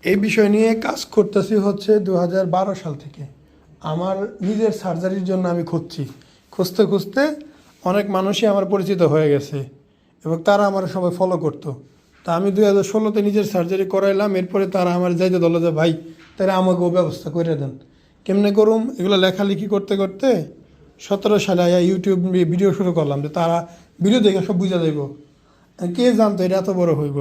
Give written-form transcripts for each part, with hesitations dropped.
এই বিষয় নিয়ে কাজ করতেছি হচ্ছে 2012 সাল থেকে। আমার নিজের সার্জারির জন্য আমি খুঁজতে খুঁজতে অনেক মানুষই আমার পরিচিত হয়ে গেছে এবং তারা আমার সবাই ফলো করতো। তা আমি 2016-তে নিজের সার্জারি করাইলাম। এরপরে তারা আমার যাইতে দলে যে ভাই তারা আমাকেও ব্যবস্থা করে দেন। কেমনে করুম এগুলো লেখালেখি করতে করতে 17 সালে ইউটিউব ভিডিও শুরু করলাম, যে তারা ভিডিও দেখে সব বুঝা যাইব। কে জানতো এটা এত বড় হইব।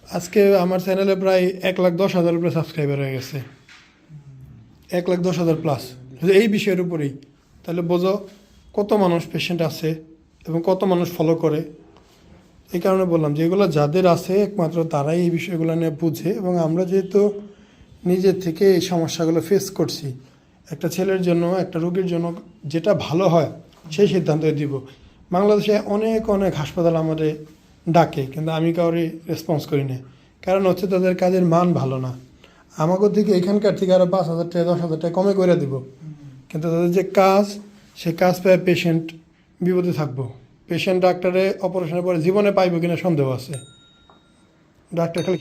আজকে আমার চ্যানেলে প্রায় 1,10,000 উপরে সাবস্ক্রাইবার হয়ে গেছে, 1,10,000 প্লাস এই বিষয়ের উপরেই। তাহলে বোঝো কত মানুষ পেশেন্ট আছে এবং কত মানুষ ফলো করে। এই কারণে বললাম যে এগুলো যাদের আছে একমাত্র তারাই এই বিষয়গুলো নিয়ে বুঝে। এবং আমরা যেহেতু নিজের থেকে এই সমস্যাগুলো ফেস করছি, একটা ছেলের জন্য একটা রোগীর জন্য যেটা ভালো হয় সেই সিদ্ধান্তই দিব। বাংলাদেশে অনেক অনেক হাসপাতাল আমাদের ডাকে, কিন্তু আমি কাউরে রেসপন্স করি না। কারণ হচ্ছে তাদের কাজের মান ভালো না। আমাকে থেকে এখানকার থেকে আরও 5,000 টাকা 10,000 টাকা কমে করে দিব, কিন্তু তাদের যে কাজ সে কাজ পেয়ে পেশেন্ট বিপদে থাকবো। পেশেন্ট ডাক্তারে অপারেশনের পরে জীবনে পাইব কিনা সন্দেহ আছে। ডাক্তার খালি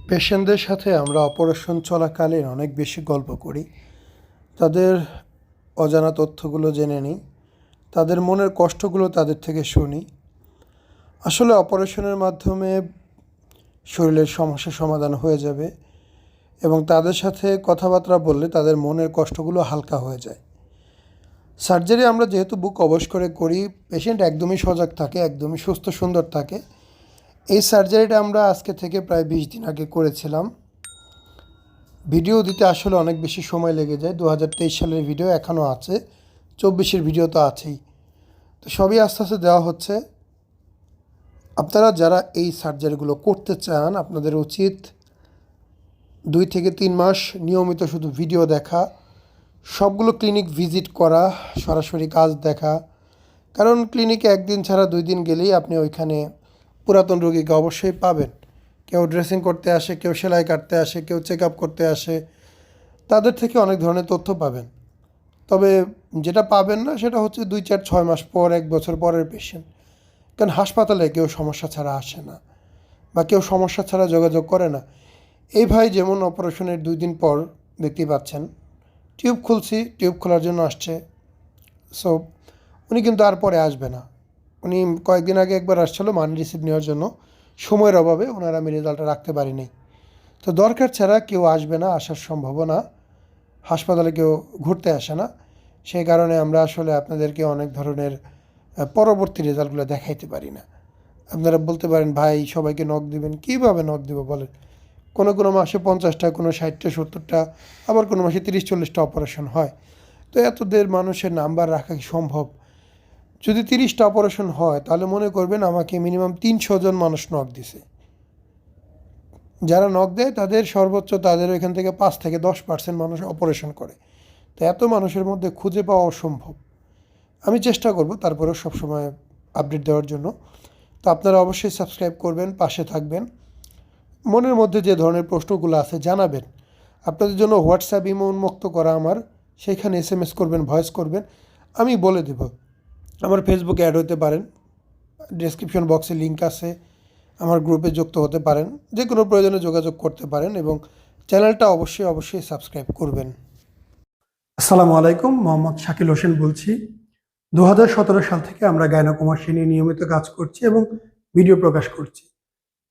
পেশেন্টদের সাথে আমরা অপারেশন চলাকালীন অনেক বেশি গল্প করি, তাদের অজানা তথ্যগুলো জেনে নিই, তাদের মনের কষ্টগুলো তাদের থেকে শুনি। আসলে অপারেশনের মাধ্যমে শরীরের সমস্যা সমাধান হয়ে যাবে এবং তাদের সাথে কথাবার্তা বললে তাদের মনের কষ্টগুলো হালকা হয়ে যায়। সার্জারি আমরা যেহেতু বুক অবশ করে করি, পেশেন্ট একদমই সজাগ থাকে, একদমই সুস্থ সুন্দর থাকে। এই সার্জারিটা আমরা আজকে থেকে প্রায় 20 দিন আগে করেছিলাম। ভিডিও দিতে আসলে অনেক বেশি সময় লেগে যায়। 2023 সালের ভিডিও এখনও আছে, 24-এর ভিডিও তো আছেই। তো সবই আস্তে আস্তে দেওয়া হচ্ছে। আপনারা যারা এই সার্জারিগুলো করতে চান, আপনাদের উচিত 2 থেকে 3 মাস নিয়মিত শুধু ভিডিও দেখা, সবগুলো ক্লিনিক ভিজিট করা, সরাসরি কাজ দেখা। কারণ ক্লিনিকে একদিন ছাড়া 2 দিন গেলেই আপনি ওইখানে পুরাতন রোগীকে অবশ্যই পাবেন। কেউ ড্রেসিং করতে আসে, কেউ সেলাই কাটতে আসে, কেউ চেক আপ করতে আসে, তাদের থেকে অনেক ধরনের তথ্য পাবেন। তবে যেটা পাবেন না সেটা হচ্ছে 2, 4, 6 মাস পর, 1 বছর পরের পেশেন্ট। কারণ হাসপাতালে কেউ সমস্যা ছাড়া আসে না বা কেউ সমস্যা ছাড়া যোগাযোগ করে না। এই ভাই যেমন অপারেশনের 2 দিন পর দেখতে পাচ্ছেন টিউব খুলছি, টিউব খোলার জন্য আসছে। সো উনি কিন্তু আর পরে আসবে না। উনি কয়েকদিন আগে একবার আসছিল মানি রিসিভ নেওয়ার জন্য, সময়ের অভাবে ওনার আমি রেজাল্টটা রাখতে পারিনি। তো দরকার ছাড়া কেউ আসবে না, আসার সম্ভাবনা। হাসপাতালে কেউ ঘুরতে আসে না, সেই কারণে আমরা আসলে আপনাদেরকে অনেক ধরনের পরবর্তী রেজাল্টগুলো দেখাইতে পারি না। আপনারা বলতে পারেন ভাই সবাইকে নক দিবেন, কীভাবে নক দিব বলেন? কোনো কোনো মাসে 50টা, কোনো 60টা 70টা, আবার কোনো মাসে 30-40টা অপারেশন হয়। তো এতদের মানুষের নাম্বার রাখা কি সম্ভব? যদি 30টা অপারেশন হয় তাহলে মনে করবেন আমাকে মিনিমাম 300 জন মানুষ নক দিছে। যারা নক দেয় তাদের সর্বোচ্চ তাদের ওইখান থেকে 5 থেকে 10% মানুষ অপারেশন করে। তো এত মানুষের মধ্যে খুঁজে পাওয়া অসম্ভব। আমি চেষ্টা করব তারপরেও সবসময় আপডেট দেওয়ার জন্য। তো আপনারা অবশ্যই সাবস্ক্রাইব করবেন, পাশে থাকবেন। মনের মধ্যে যে ধরনের প্রশ্নগুলো আছে জানাবেন। আপনাদের জন্য হোয়াটসঅ্যাপ ইমো উন্মুক্ত করা আমার, সেইখানে SMS করবেন, ভয়েস করবেন, আমি বলে দেব। আমার ফেসবুকে অ্যাড হতে পারেন, ডেসক্রিপশন বক্সে লিঙ্ক আছে, আমার গ্রুপে যুক্ত হতে পারেন, যে কোনো প্রয়োজনে যোগাযোগ করতে পারেন এবং চ্যানেলটা অবশ্যই অবশ্যই সাবস্ক্রাইব করবেন। আসসালামু আলাইকুম, মোহাম্মদ শাকিল হোসেন বলছি। 2017 সাল থেকে আমরা গাইনোকমার্সি নিয়ে নিয়মিত কাজ করছি এবং ভিডিও প্রকাশ করছি।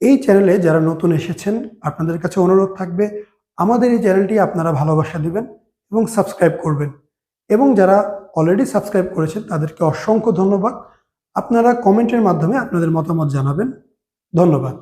এই চ্যানেলে যারা নতুন এসেছেন আপনাদের কাছে অনুরোধ থাকবে আমাদের এই চ্যানেলটি আপনারা ভালোবাসা দিবেন এবং সাবস্ক্রাইব করবেন। এবং যারা অলরেডি সাবস্ক্রাইব করেছেন তাদেরকে অসংখ্য ধন্যবাদ। আপনারা কমেন্টের মাধ্যমে আপনাদের মতামত জানাবেন। ধন্যবাদ।